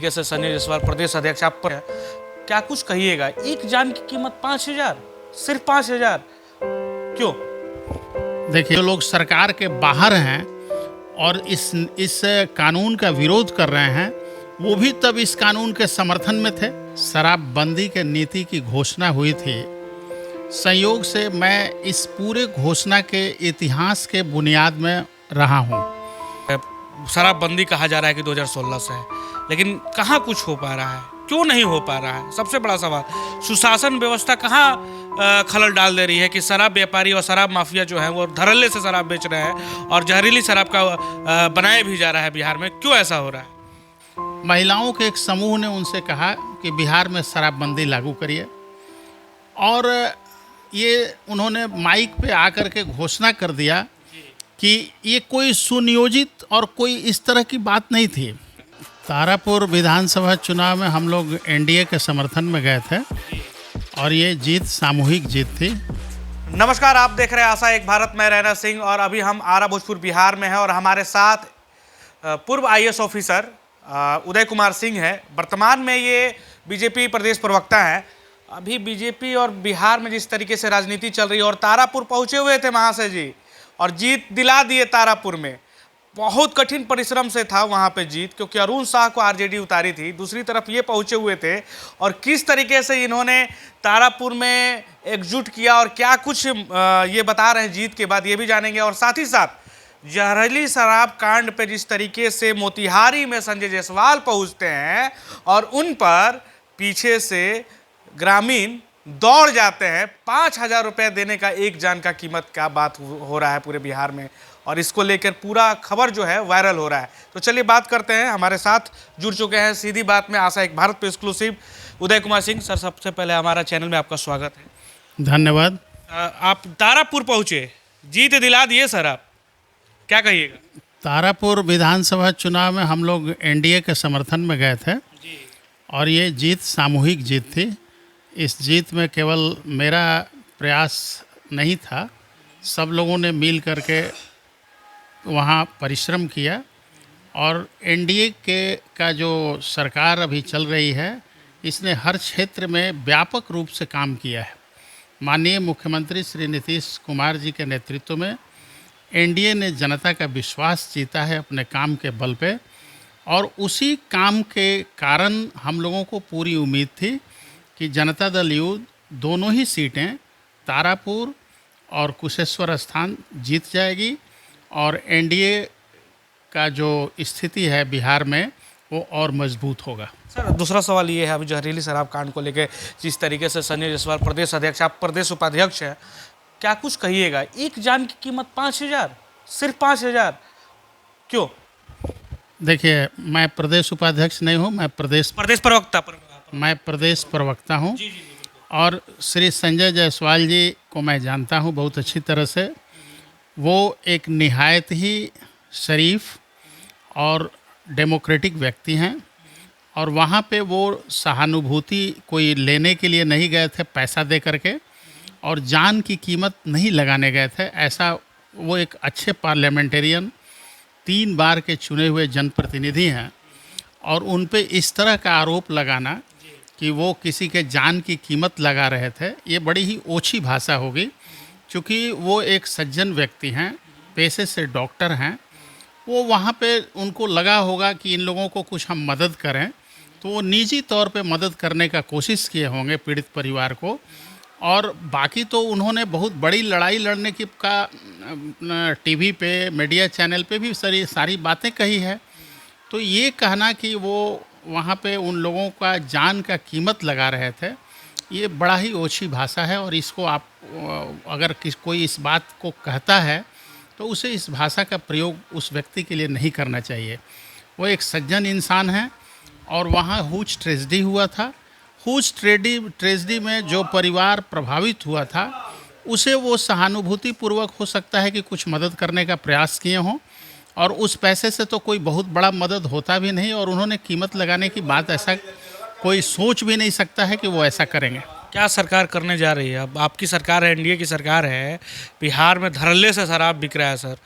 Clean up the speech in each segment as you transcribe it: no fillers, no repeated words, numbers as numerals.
से सनी जायसवाल प्रदेश अध्यक्ष आप पर क्या कुछ कहिएगा। एक जान की कीमत 5,000, सिर्फ 5,000 क्यों? देखिए, जो लोग सरकार के बाहर हैं और इस कानून का विरोध कर रहे हैं, वो भी तब इस कानून के समर्थन में थे। शराबबंदी के नीति की घोषणा हुई थी। संयोग से मैं इस पूरे घोषणा के इतिहास के बुनियाद में रहा हूँ। शराबबंदी कहा जा रहा है कि 2016 से है, लेकिन कहाँ कुछ हो पा रहा है, क्यों नहीं हो पा रहा है? सबसे बड़ा सवाल, सुशासन व्यवस्था कहाँ खलल डाल दे रही है कि शराब व्यापारी और शराब माफिया जो है वो धड़ल्ले से शराब बेच रहे हैं और जहरीली शराब का बनाया भी जा रहा है बिहार में। क्यों ऐसा हो रहा है? महिलाओं के एक समूह ने उनसे कहा कि बिहार में शराबबंदी लागू करिए, और ये उन्होंने माइक पे आकर के घोषणा कर दिया कि ये कोई सुनियोजित और कोई इस तरह की बात नहीं थी। तारापुर विधानसभा चुनाव में हम लोग एनडीए के समर्थन में गए थे और ये जीत सामूहिक जीत थी। नमस्कार, आप देख रहे हैं आशा एक भारत, मैं रैना सिंह और अभी हम आरा भोजपुर बिहार में हैं और हमारे साथ पूर्व आईएएस ऑफिसर उदय कुमार सिंह है। वर्तमान में ये बीजेपी प्रदेश प्रवक्ता हैं। अभी बीजेपी और बिहार में जिस तरीके से राजनीति चल रही है, और तारापुर पहुंचे हुए थे महाशय जी और जीत दिला दिए तारापुर में। बहुत कठिन परिश्रम से था वहां पे जीत, क्योंकि अरुण साह को आरजेडी उतारी थी। दूसरी तरफ ये पहुंचे हुए थे और किस तरीके से इन्होंने तारापुर में एकजुट किया और क्या कुछ ये बता रहे हैं जीत के बाद, ये भी जानेंगे। और साथ ही साथ जहरीली शराब कांड पे जिस तरीके से मोतिहारी में संजय जायसवाल पहुंचते हैं और उन पर पीछे से ग्रामीण दौड़ जाते हैं, 5,000 रुपये देने का एक जान का कीमत का बात हो रहा है पूरे बिहार में, और इसको लेकर पूरा खबर जो है वायरल हो रहा है। तो चलिए बात करते हैं। हमारे साथ जुड़ चुके हैं सीधी बात में आशा एक भारत पे एक्सक्लूसिव उदय कुमार सिंह। सर, सबसे पहले हमारा चैनल में आपका स्वागत है। धन्यवाद। आप तारापुर पहुंचे, जीत दिला दिए सर, आप क्या कहिएगा? तारापुर विधानसभा चुनाव में हम लोग एनडीए के समर्थन में गए थे और ये जीत सामूहिक जीत थी। इस जीत में केवल मेरा प्रयास नहीं था, सब लोगों ने मिल करके वहाँ परिश्रम किया। और एनडीए का जो सरकार अभी चल रही है, इसने हर क्षेत्र में व्यापक रूप से काम किया है। माननीय मुख्यमंत्री श्री नीतीश कुमार जी के नेतृत्व में एनडीए ने जनता का विश्वास जीता है अपने काम के बल पे, और उसी काम के कारण हम लोगों को पूरी उम्मीद थी कि जनता दल यूथ दोनों ही सीटें तारापुर और कुशेश्वर स्थान जीत जाएगी और एनडीए का जो स्थिति है बिहार में वो और मजबूत होगा। सर, दूसरा सवाल ये है, अभी जहरीली शराब कांड को लेकर जिस तरीके से सनी जायसवाल प्रदेश अध्यक्ष, आप प्रदेश उपाध्यक्ष हैं, क्या कुछ कहिएगा। एक जान की कीमत 5,000, सिर्फ 5,000 क्यों? देखिए, मैं प्रदेश उपाध्यक्ष नहीं हूँ, मैं प्रदेश प्रवक्ता हूँ। और श्री संजय जायसवाल जी को मैं जानता हूँ बहुत अच्छी तरह से। वो एक निहायत ही शरीफ और डेमोक्रेटिक व्यक्ति हैं, और वहाँ पे वो सहानुभूति कोई लेने के लिए नहीं गए थे पैसा दे करके, और जान की कीमत नहीं लगाने गए थे। ऐसा वो एक अच्छे पार्लियामेंटेरियन, 3 बार के चुने हुए जनप्रतिनिधि हैं, और उन पे इस तरह का आरोप लगाना कि वो किसी के जान की कीमत लगा रहे थे, ये बड़ी ही ओछी भाषा होगी। क्योंकि वो एक सज्जन व्यक्ति हैं, पेशे से डॉक्टर हैं, वो वहाँ पे उनको लगा होगा कि इन लोगों को कुछ हम मदद करें, तो वो निजी तौर पे मदद करने का कोशिश किए होंगे पीड़ित परिवार को। और बाकी तो उन्होंने बहुत बड़ी लड़ाई लड़ने की टीवी पे, मीडिया चैनल पे भी सारी बातें कही है। तो ये कहना कि वो वहाँ पे उन लोगों का जान का कीमत लगा रहे थे, ये बड़ा ही ओछी भाषा है। और इसको आप अगर कोई इस बात को कहता है तो उसे इस भाषा का प्रयोग उस व्यक्ति के लिए नहीं करना चाहिए। वो एक सज्जन इंसान है, और वहाँ हुज ट्रेजेडी हुआ था। हुज ट्रेजेडी में जो परिवार प्रभावित हुआ था, उसे वो सहानुभूतिपूर्वक हो सकता है कि कुछ मदद करने का प्रयास किए हों, और उस पैसे से तो कोई बहुत बड़ा मदद होता भी नहीं, और उन्होंने कीमत लगाने की बात ऐसा कोई सोच भी नहीं सकता है कि वो ऐसा करेंगे। क्या सरकार करने जा रही है? अब आपकी सरकार है, एनडीए की सरकार है, बिहार में धड़ल्ले से शराब बिक रहा है सर,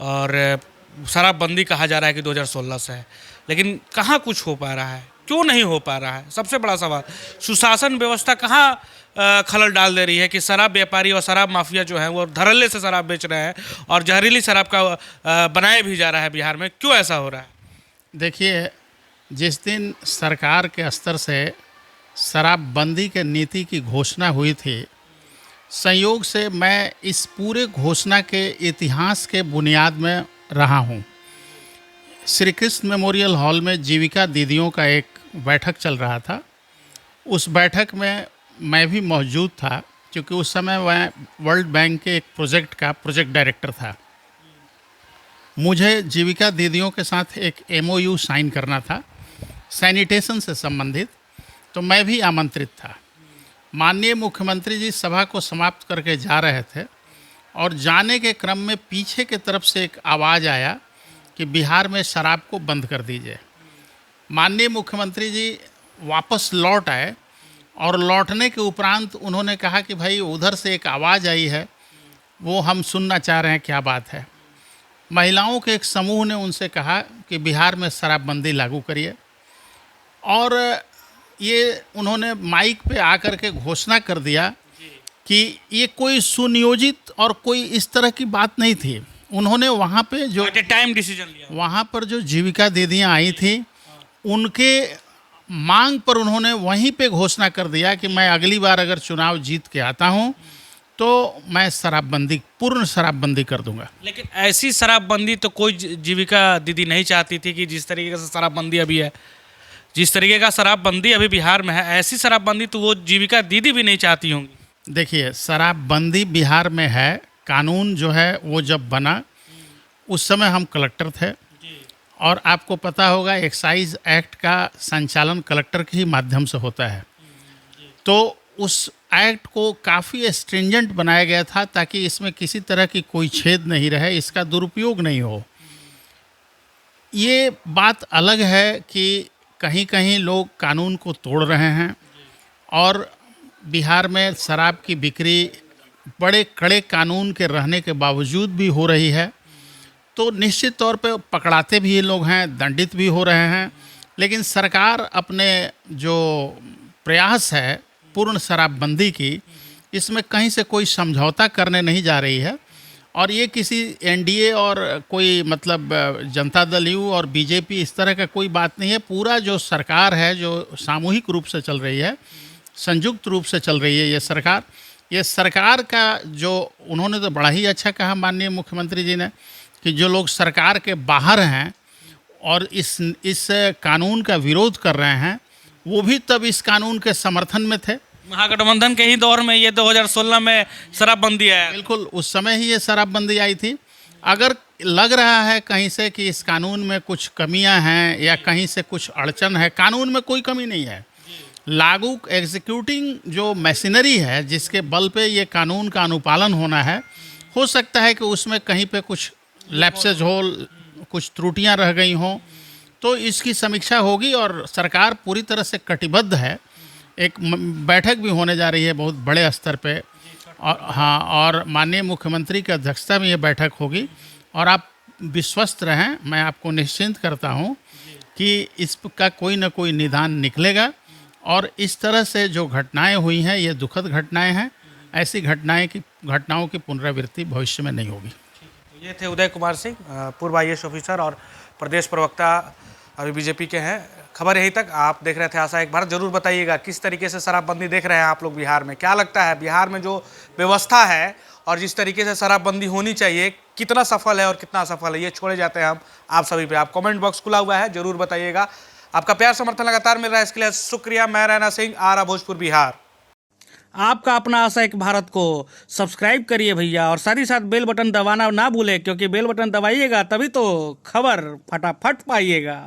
और शराबबंदी कहा जा रहा है कि 2016 से है, लेकिन कहाँ कुछ हो पा रहा है, क्यों नहीं हो पा रहा है? सबसे बड़ा सवाल। सुशासन व्यवस्था कहाँ खलल डाल दे रही है कि शराब व्यापारी और शराब माफिया जो है वो धड़ल्ले से शराब बेच रहे हैं और जहरीली शराब का बनाया भी जा रहा है बिहार में। क्यों ऐसा हो रहा है? देखिए, जिस दिन सरकार के स्तर से शराबबंदी के नीति की घोषणा हुई थी, संयोग से मैं इस पूरे घोषणा के इतिहास के बुनियाद में रहा हूँ। श्री कृष्ण मेमोरियल हॉल में जीविका दीदियों का एक बैठक चल रहा था। उस बैठक में मैं भी मौजूद था, क्योंकि उस समय मैं वर्ल्ड बैंक के एक प्रोजेक्ट का प्रोजेक्ट डायरेक्टर था। मुझे जीविका दीदियों के साथ एक MOU साइन करना था सैनिटेशन से संबंधित, तो मैं भी आमंत्रित था। माननीय मुख्यमंत्री जी सभा को समाप्त करके जा रहे थे और जाने के क्रम में पीछे के तरफ से एक आवाज़ आया कि बिहार में शराब को बंद कर दीजिए। माननीय मुख्यमंत्री जी वापस लौट आए और लौटने के उपरांत उन्होंने कहा कि भाई उधर से एक आवाज़ आई है, वो हम सुनना चाह रहे हैं, क्या बात है। महिलाओं के एक समूह ने उनसे कहा कि बिहार में शराबबंदी लागू करिए, और ये उन्होंने माइक पे आकर के घोषणा कर दिया कि ये कोई सुनियोजित और कोई इस तरह की बात नहीं थी। उन्होंने वहाँ पे जो टाइम डिसीजन लिया, वहाँ पर जो जीविका दीदियाँ आई थी, उनके मांग पर उन्होंने वहीं पे घोषणा कर दिया कि मैं अगली बार अगर चुनाव जीत के आता हूँ तो मैं शराबबंदी, पूर्ण शराबबंदी कर दूंगा। लेकिन ऐसी शराबबंदी तो कोई जीविका दीदी नहीं चाहती थी कि जिस तरीके से शराबबंदी अभी है, जिस तरीके का शराबबंदी अभी बिहार में है, ऐसी शराबबंदी तो वो जीविका दीदी भी नहीं चाहती होंगी। देखिए, शराबबंदी बिहार में है। कानून जो है वो जब बना उस समय हम कलेक्टर थे, और आपको पता होगा एक्साइज एक्ट का संचालन कलेक्टर के ही माध्यम से होता है। तो उस एक्ट को काफ़ी स्ट्रिंजेंट बनाया गया था ताकि इसमें किसी तरह की कोई छेद नहीं रहे, इसका दुरुपयोग नहीं हो। ये बात अलग है कि कहीं कहीं लोग कानून को तोड़ रहे हैं, और बिहार में शराब की बिक्री बड़े कड़े कानून के रहने के बावजूद भी हो रही है। तो निश्चित तौर पे पकड़ाते भी ये लोग हैं, दंडित भी हो रहे हैं, लेकिन सरकार अपने जो प्रयास है पूर्ण शराबबंदी की, इसमें कहीं से कोई समझौता करने नहीं जा रही है। और ये किसी NDA और कोई मतलब जनता दल यू और BJP इस तरह का कोई बात नहीं है। पूरा जो सरकार है, जो सामूहिक रूप से चल रही है, संयुक्त रूप से चल रही है ये सरकार का जो उन्होंने तो बड़ा ही अच्छा कहा माननीय मुख्यमंत्री जी ने कि जो लोग सरकार के बाहर हैं और इस कानून का विरोध कर रहे हैं, वो भी तब इस कानून के समर्थन में थे। महागठबंधन के ही दौर में ये 2016 में शराबबंदी आया। बिल्कुल, उस समय ही ये शराबबंदी आई थी। अगर लग रहा है कहीं से कि इस कानून में कुछ कमियां हैं या कहीं से कुछ अड़चन है, कानून में कोई कमी नहीं है। लागू एग्जीक्यूटिंग जो मशीनरी है जिसके बल पे ये कानून का अनुपालन होना है, हो सकता है कि उसमें कहीं पे कुछ लैप्सेज हो, कुछ त्रुटियां रह गई हों, तो इसकी समीक्षा होगी और सरकार पूरी तरह से कटिबद्ध है। एक बैठक भी होने जा रही है बहुत बड़े स्तर पे, और हाँ, और माननीय मुख्यमंत्री की अध्यक्षता में ये बैठक होगी, और आप विश्वस्त रहें, मैं आपको निश्चिंत करता हूँ कि इसका कोई ना कोई निदान निकलेगा। और इस तरह से जो घटनाएं हुई हैं ये दुखद घटनाएं हैं। ऐसी घटनाओं की पुनरावृत्ति भविष्य में नहीं होगी। ये थे उदय कुमार सिंह, पूर्व IAS ऑफिसर और प्रदेश प्रवक्ता अभी BJP के हैं। खबर यहीं तक। आप देख रहे थे आशा एक भारत। जरूर बताइएगा किस तरीके से शराबबंदी देख रहे हैं आप लोग बिहार में। क्या लगता है बिहार में जो व्यवस्था है और जिस तरीके से शराबबंदी होनी चाहिए, कितना सफल है और कितना असफल है, ये छोड़े जाते हैं हम आप सभी पे। आप कमेंट बॉक्स खुला हुआ है, जरूर बताइएगा। आपका प्यार समर्थन लगातार मिल रहा है, इसके लिए शुक्रिया। मैं रैना सिंह, आरा भोजपुर बिहार। आपका अपना आशा एक भारत को सब्सक्राइब करिए भैया, और साथ ही साथ बेल बटन दबाना ना भूलें, क्योंकि बेल बटन दबाइएगा तभी तो खबर फटाफट पाइएगा।